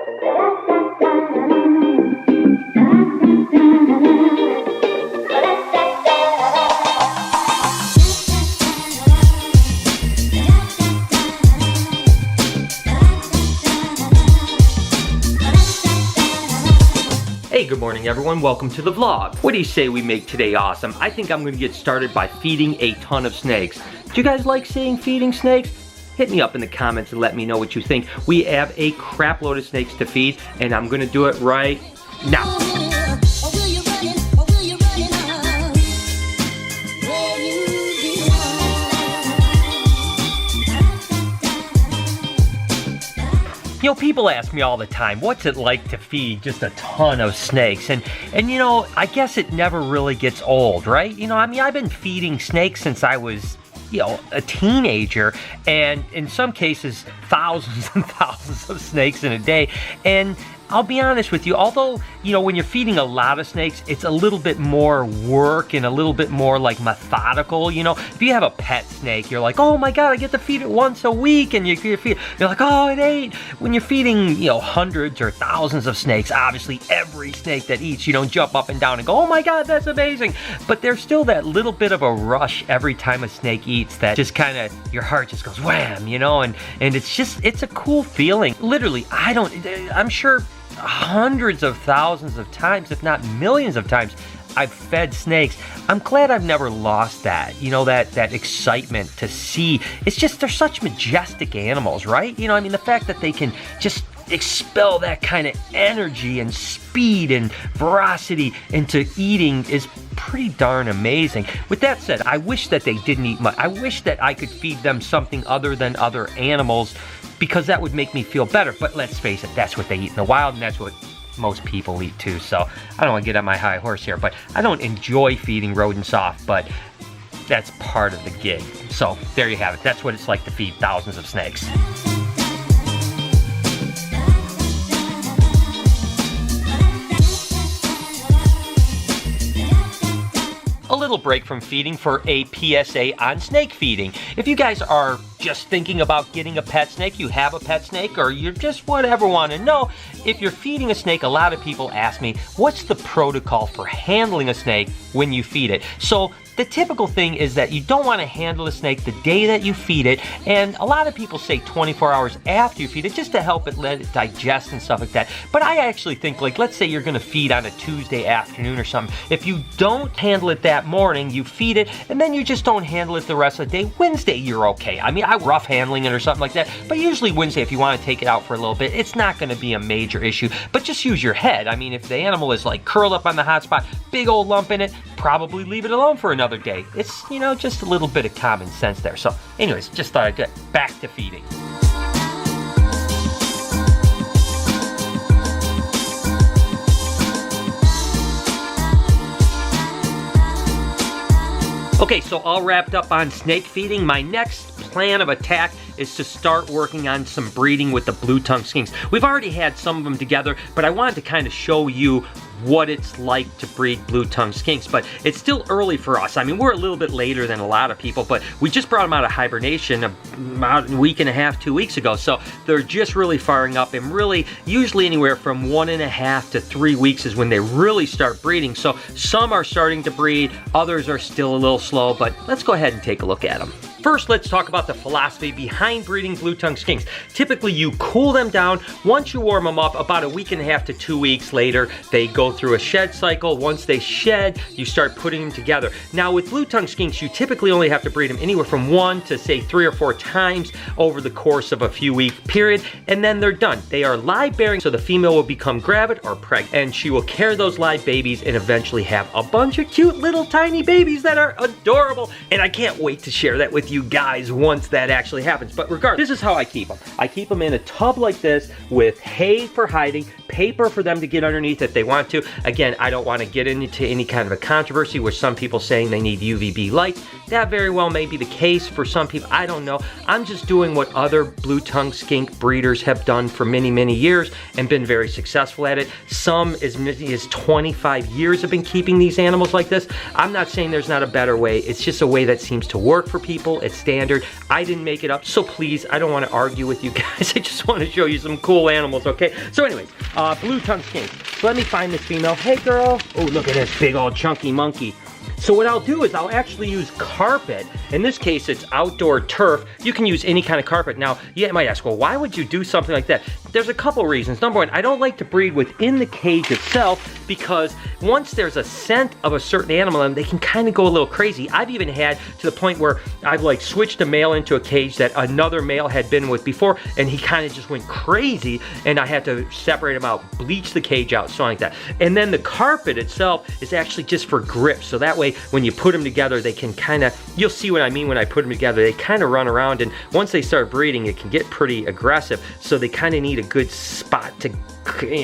Hey, good morning everyone, welcome to the vlog. What do you say we make today awesome? I think I'm gonna get started by feeding a ton of snakes. Do you guys like seeing feeding snakes? Hit me up in the comments and let me know what you think. We have a crap load of snakes to feed and I'm gonna do it right now. You know, people ask me all the time, what's it like to feed just a ton of snakes? And you know, I guess it never really gets old, right? You know, I mean, I've been feeding snakes since I was, you know, a teenager, and in some cases, thousands and thousands of snakes in a day. And I'll be honest with you, although, you know, when you're feeding a lot of snakes, it's a little bit more work and a little bit more like methodical, you know. If you have a pet snake, you're like, oh my God, I get to feed it once a week, and you're like, oh, it ate. When you're feeding, you know, hundreds or thousands of snakes, obviously every snake that eats, you don't jump up and down and go, oh my God, that's amazing. But there's still that little bit of a rush every time a snake eats that just kind of, your heart just goes wham, you know, and it's just, it's a cool feeling. Literally, I'm sure hundreds of thousands of times, if not millions of times, I've fed snakes. I'm glad I've never lost that, you know, that excitement to see. It's just, they're such majestic animals, right? You know, I mean, the fact that they can just expel that kind of energy and speed and ferocity into eating is pretty darn amazing. With that said, I wish that they didn't eat much. I wish that I could feed them something other than other animals, because that would make me feel better. But let's face it, that's what they eat in the wild, and that's what most people eat too. So I don't want to get on my high horse here, but I don't enjoy feeding rodents off, but that's part of the gig. So there you have it. That's what it's like to feed thousands of snakes. A little break from feeding for a PSA on snake feeding. If you guys are just thinking about getting a pet snake, you have a pet snake, or you just whatever want to know, if you're feeding a snake, a lot of people ask me, what's the protocol for handling a snake when you feed it? So the typical thing is that you don't want to handle a snake the day that you feed it, and a lot of people say 24 hours after you feed it, just to help it let it digest and stuff like that. But I actually think, like, let's say you're going to feed on a Tuesday afternoon or something. If you don't handle it that morning, you feed it, and then you just don't handle it the rest of the day. Wednesday, you're okay. I mean, I rough handling it or something like that, but usually Wednesday, if you want to take it out for a little bit, it's not going to be a major issue. But just use your head. I mean, if the animal is like curled up on the hot spot, big old lump in it, probably leave it alone for another day. It's, you know, just a little bit of common sense there. So anyways, just thought I'd get back to feeding. Okay, so all wrapped up on snake feeding. My next plan of attack is to start working on some breeding with the blue-tongued skinks. We've already had some of them together, but I wanted to kind of show you what it's like to breed blue-tongued skinks, but it's still early for us. I mean, we're a little bit later than a lot of people, but we just brought them out of hibernation about a week and a half, 2 weeks ago, so they're just really firing up, and really, usually anywhere from 1.5 to 3 weeks is when they really start breeding. So some are starting to breed, others are still a little slow, but let's go ahead and take a look at them. First, let's talk about the philosophy behind breeding blue-tongued skinks. Typically, you cool them down. Once you warm them up, about a 1.5 to 2 weeks later, they go through a shed cycle. Once they shed, you start putting them together. Now, with blue-tongued skinks, you typically only have to breed them anywhere from 1 to, say, 3 or 4 times over the course of a few-week period, and then they're done. They are live-bearing, so the female will become gravid or pregnant, and she will carry those live babies and eventually have a bunch of cute little tiny babies that are adorable, and I can't wait to share that with you guys once that actually happens. But regardless, this is how I keep them. I keep them in a tub like this with hay for hiding, paper for them to get underneath if they want to. Again, I don't want to get into any kind of a controversy with some people saying they need UVB light. that very well may be the case for some people. I don't know. I'm just doing what other blue-tongued skink breeders have done for many, many years and been very successful at it. Some as many as 25 years have been keeping these animals like this. I'm not saying there's not a better way. It's just a way that seems to work for people. It's standard. I didn't make it up, so please, I don't want to argue with you guys. I just want to show you some cool animals, okay? So anyways, blue-tongued skink. So let me find this female. Hey, girl. Oh, look at this big old chunky monkey. So what I'll do is I'll actually use carpet. In this case, it's outdoor turf. You can use any kind of carpet. Now, you might ask, well, why would you do something like that? There's a couple reasons. Number one, I don't like to breed within the cage itself because once there's a scent of a certain animal, they can kind of go a little crazy. I've even had to the point where I've like switched a male into a cage that another male had been with before, and he kind of just went crazy, and I had to separate him out, bleach the cage out, something like that. And then the carpet itself is actually just for grip, so that way when you put them together, they can kind of, you'll see what I mean when I put them together, they kind of run around, and once they start breeding, it can get pretty aggressive, so they kind of need a good spot to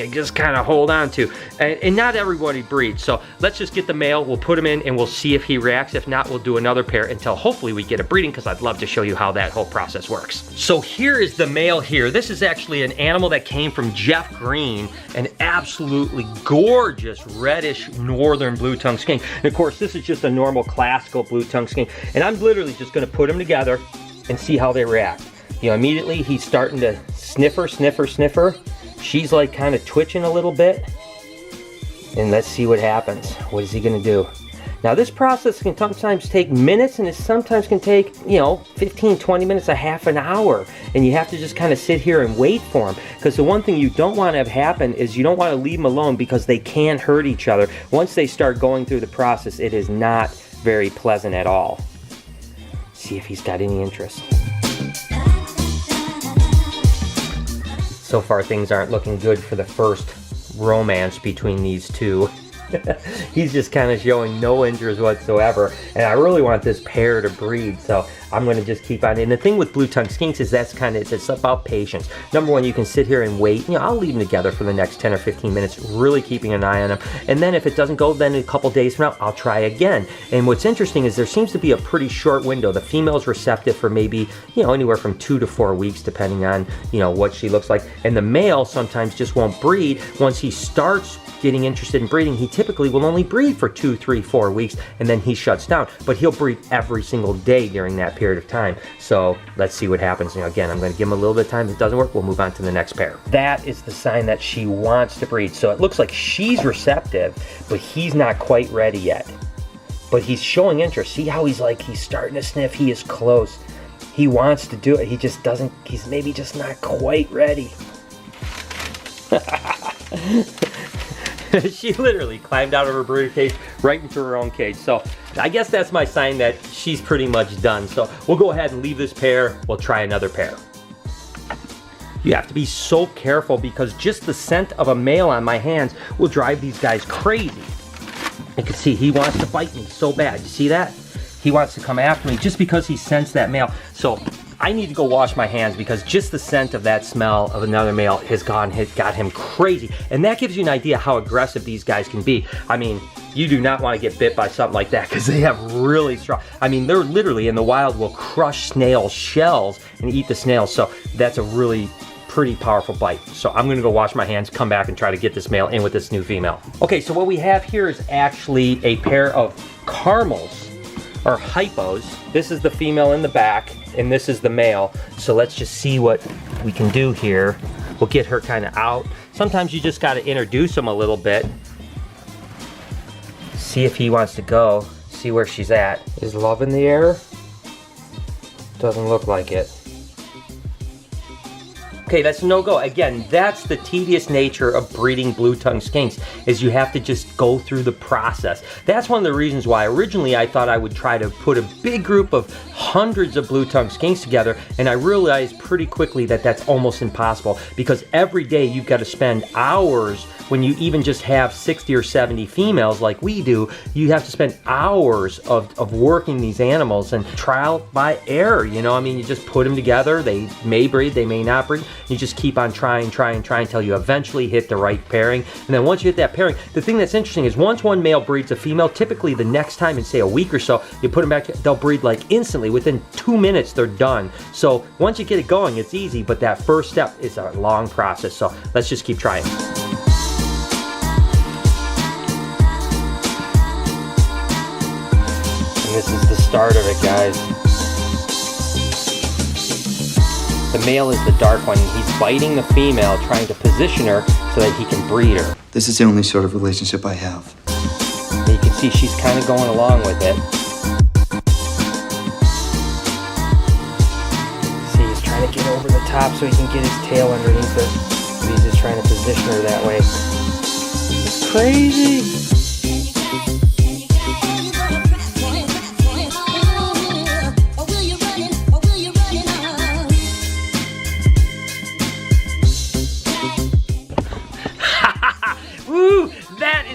just kind of hold on to. And not everybody breeds, so let's just get the male, we'll put him in, and we'll see if he reacts. If not, we'll do another pair until hopefully we get a breeding, because I'd love to show you how that whole process works. So here is the male here. This is actually an animal that came from Jeff Green, an absolutely gorgeous reddish northern blue-tongued skink. And of course, this is just a normal classical blue-tongued skink, and I'm literally just going to put them together and see how they react. You know, immediately he's starting to sniffer, sniffer, sniffer. She's like kind of twitching a little bit. And let's see what happens. What is he gonna do? Now this process can sometimes take minutes, and it sometimes can take, you know, 15, 20 minutes, a half an hour. And you have to just kind of sit here and wait for them. Because the one thing you don't want to have happen is you don't want to leave them alone, because they can hurt each other. Once they start going through the process, it is not very pleasant at all. See if he's got any interest. So far, things aren't looking good for the first romance between these two. He's just kind of showing no interest whatsoever, and I really want this pair to breed, so I'm going to just keep on. And the thing with blue-tongued skinks is it's about patience. Number one, you can sit here and wait. You know, I'll leave them together for the next 10 or 15 minutes, really keeping an eye on them. And then if it doesn't go, then a couple days from now, I'll try again. And what's interesting is there seems to be a pretty short window. The female's receptive for maybe, you know, anywhere from 2 to 4 weeks, depending on, you know, what she looks like. And the male sometimes just won't breed. Once he starts getting interested in breeding, he typically will only breed for 2, 3, 4 weeks, and then he shuts down. But he'll breed every single day during that period of time. So let's see what happens. You know, again, I'm going to give him a little bit of time. If it doesn't work, we'll move on to the next pair. That is the sign that she wants to breed. So it looks like she's receptive, but he's not quite ready yet. But he's showing interest. See how he's starting to sniff. He is close. He wants to do it. He just doesn't, he's maybe just not quite ready. She literally climbed out of her breeder cage right into her own cage. So I guess that's my sign that she's pretty much done. So we'll go ahead and leave this pair. We'll try another pair. You have to be so careful, because just the scent of a male on my hands will drive these guys crazy. You can see he wants to bite me so bad. You see that? He wants to come after me just because he sensed that male. So I need to go wash my hands, because just the scent of that smell of another male has got him crazy. And that gives you an idea how aggressive these guys can be. I mean, you do not want to get bit by something like that, because they have really strong, I mean, they're literally in the wild will crush snail shells and eat the snails. So that's a really pretty powerful bite. So I'm gonna go wash my hands, come back and try to get this male in with this new female. Okay, so what we have here is actually a pair of caramels, or hypos. This is the female in the back, and this is the male. So let's just see what we can do here. We'll get her kind of out. Sometimes you just got to introduce him a little bit. See if he wants to go. See where she's at. Is love in the air? Doesn't look like it. Okay, that's a no-go. Again, that's the tedious nature of breeding blue-tongued skinks, is you have to just go through the process. That's one of the reasons why originally I thought I would try to put a big group of hundreds of blue-tongued skinks together, and I realized pretty quickly that that's almost impossible, because every day you've got to spend hours. When you even just have 60 or 70 females like we do, you have to spend hours of working these animals, and trial by error, you know? I mean, you just put them together, they may breed, they may not breed. You just keep on trying until you eventually hit the right pairing. And then once you hit that pairing, the thing that's interesting is once one male breeds a female, typically the next time in say a week or so, you put them back, they'll breed like instantly. Within 2 minutes, they're done. So once you get it going, it's easy, but that first step is a long process. So let's just keep trying. And this is the start of it, guys. The male is the dark one, and he's biting the female, trying to position her so that he can breed her. This is the only sort of relationship I have. And you can see she's kind of going along with it. See, he's trying to get over the top so he can get his tail underneath her. But he's just trying to position her that way. It's crazy.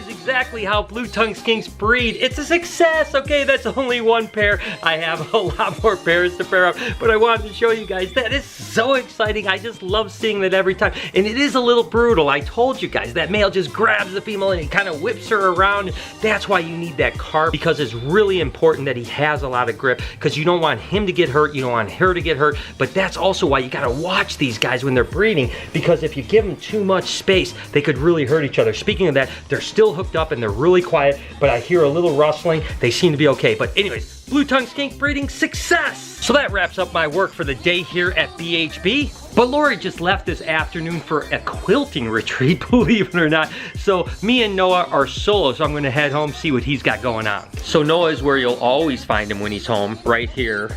Exactly how blue-tongue skinks breed. It's a success. Okay, that's only one pair. I have a lot more pairs to pair up, but I wanted to show you guys. That is so exciting. I just love seeing that every time. And it is a little brutal. I told you guys, that male just grabs the female and he kind of whips her around. That's why you need that carp, because it's really important that he has a lot of grip, because you don't want him to get hurt, you don't want her to get hurt, but that's also why you gotta watch these guys when they're breeding, because if you give them too much space, they could really hurt each other. Speaking of that, they're still hooked up and they're really quiet, but I hear a little rustling. They seem to be okay. But anyways, blue-tongue skink breeding success. So that wraps up my work for the day here at BHB. But Lori just left this afternoon for a quilting retreat, believe it or not. So me and Noah are solo, so I'm gonna head home, see what he's got going on. So Noah is where you'll always find him when he's home, right here.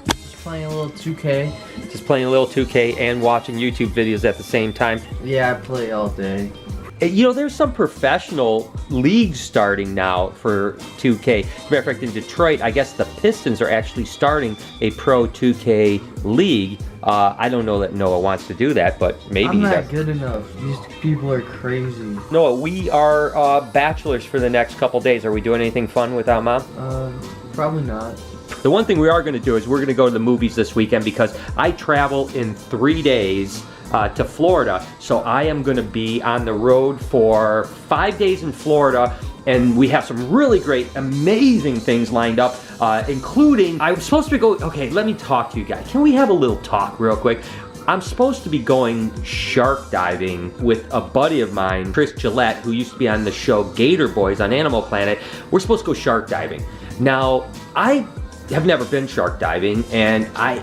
Just playing a little 2K. Just playing a little 2K and watching YouTube videos at the same time. Yeah, I play all day. You know, there's some professional leagues starting now for 2K. As a matter of fact, in Detroit, I guess the Pistons are actually starting a pro 2K league. I don't know that Noah wants to do that, but maybe he does. I'm not good enough. These people are crazy. Noah, we are bachelors for the next couple days. Are we doing anything fun without Mom? Probably not. The one thing we are going to do is we're going to go to the movies this weekend, because I travel in 3 days to Florida. So I am going to be on the road for 5 days in Florida, and we have some really great, amazing things lined up, including, I was supposed to go, okay, let me talk to you guys. Can we have a little talk real quick? I'm supposed to be going shark diving with a buddy of mine, Chris Gillette, who used to be on the show Gator Boys on Animal Planet. We're supposed to go shark diving. Now, I have never been shark diving, and I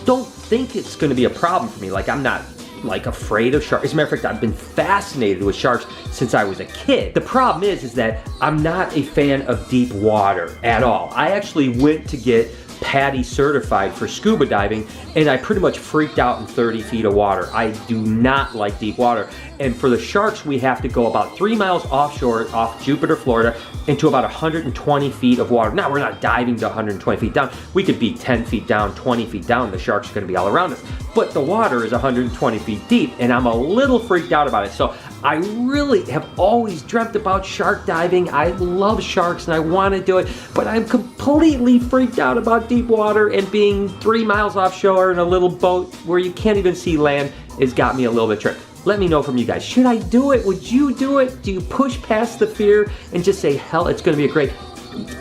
don't think it's going to be a problem for me. Like, I'm not like afraid of sharks. As a matter of fact, I've been fascinated with sharks since I was a kid. The problem is that I'm not a fan of deep water at all. I actually went to get PADI certified for scuba diving, and I pretty much freaked out in 30 feet of water. I do not like deep water. And for the sharks, we have to go about 3 miles offshore, off Jupiter, Florida, into about 120 feet of water. Now, we're not diving to 120 feet down. We could be 10 feet down, 20 feet down. The sharks are gonna be all around us. But the water is 120 feet deep, and I'm a little freaked out about it. So I really have always dreamt about shark diving. I love sharks and I want to do it, but I'm completely freaked out about deep water, and being 3 miles offshore in a little boat where you can't even see land has got me a little bit tripped. Let me know from you guys. Should I do it? Would you do it? Do you push past the fear and just say, hell, it's going to be a great...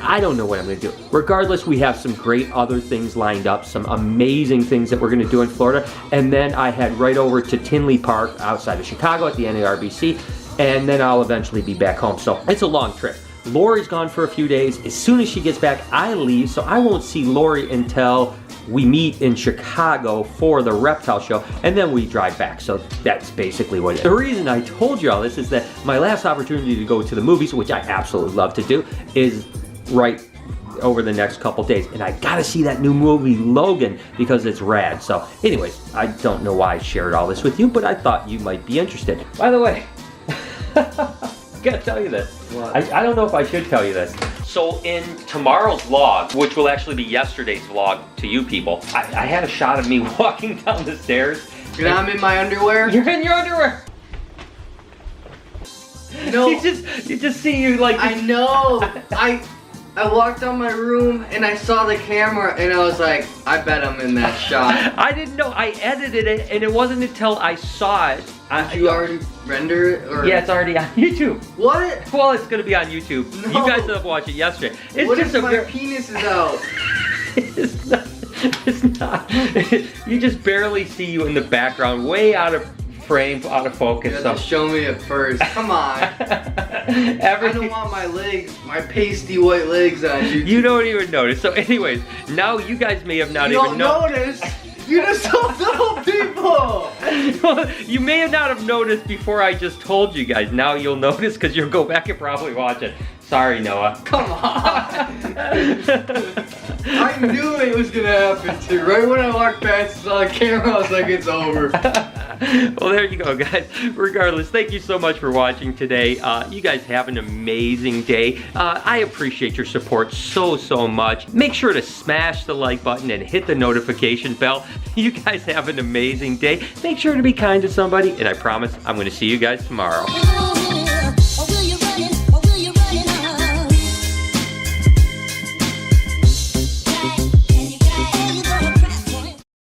I don't know what I'm going to do. Regardless, we have some great other things lined up, some amazing things that we're going to do in Florida. And then I head right over to Tinley Park outside of Chicago at the NARBC, and then I'll eventually be back home. So it's a long trip. Lori's gone for a few days. As soon as she gets back, I leave, so I won't see Lori until we meet in Chicago for the reptile show, and then we drive back. So that's basically what it is. The reason I told you all this is that my last opportunity to go to the movies, which I absolutely love to do, is right over the next couple days, and I gotta see that new movie Logan because it's rad. So anyways, I don't know why I shared all this with you, but I thought you might be interested. By the way, I gotta tell you this. What? I don't know if I should tell you this. So in tomorrow's vlog, which will actually be yesterday's vlog to you people, I had a shot of me walking down the stairs. And I'm in my underwear? You're in your underwear. No. You just see you like... I know. I I walked out my room and I saw the camera and I was like, I bet I'm in that shot. I didn't know. I edited it, and it wasn't until I saw it. Did you already render it? Or? Yeah, it's already on YouTube. What? Well, it's gonna be on YouTube. No. You guys have watched it yesterday. It's What just if a my penis is out? It's not. It's not. You just barely see you in the background, way out of frame, out of focus. You have to show me it first. Come on. I don't want my legs, my pasty white legs on YouTube. You don't even notice. So anyways, now you guys may have not You even don't notice? You just don't know people! Well, you may have not have noticed before I just told you guys. Now you'll notice because you'll go back and probably watch it. Sorry, Noah. Come on! I knew it was gonna happen too. Right when I walked past and saw the camera, I was like, it's over. Well, there you go, guys. Regardless, thank you so much for watching today. You guys have an amazing day. I appreciate your support so much. Make sure to smash the like button and hit the notification bell. You guys have an amazing day. Make sure to be kind to somebody, and I promise I'm going to see you guys tomorrow.